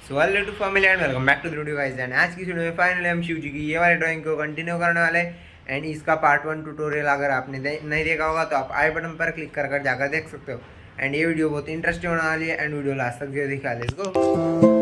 So hello to family and welcome back to the video guys. And आज की video में finally हम शिवजी की ये वाली ड्राइंग को कंटिन्यू करने वाले हैं। एंड इसका पार्ट 1 ट्यूटोरियल अगर आपने नहीं देखा होगा तो आप आई बटन पर क्लिक कर जाकर देख सकते हो। एंड ये वीडियो बहुत इंटरेस्टिंग होने वाली है एंड वीडियो लास्ट तक जो दिखा, let's go.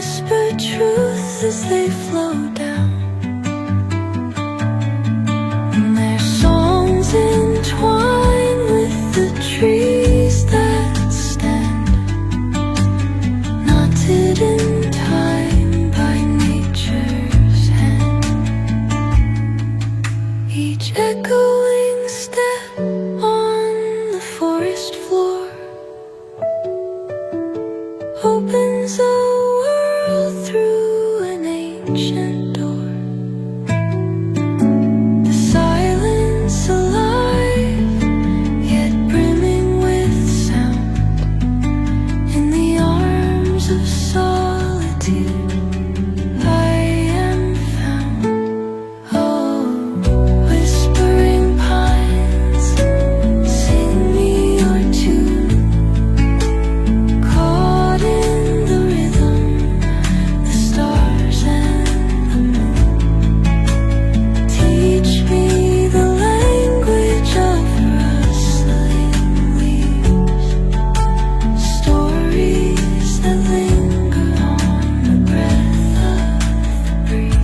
whisper truths as they flow down, and their songs entwine with the trees that stand, knotted in time by nature's hand. Each echoing step on the forest floor opens a world through an ancient door. The silence alive, yet brimming with sound. In the arms of solitude, I am found. Oh, whispering pines, sing me your tune. Caught in the rhythm, the stars and the moon teach me the language of rustling leaves, stories that linger on the breath of the breeze.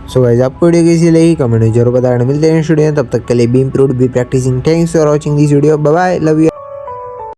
So guys आपको video कैसी लगी comment में जरूर बताना। मिलते हैं studio, तब तक के लिए be improved be practicing. Thanks for watching this video, bye bye, love you.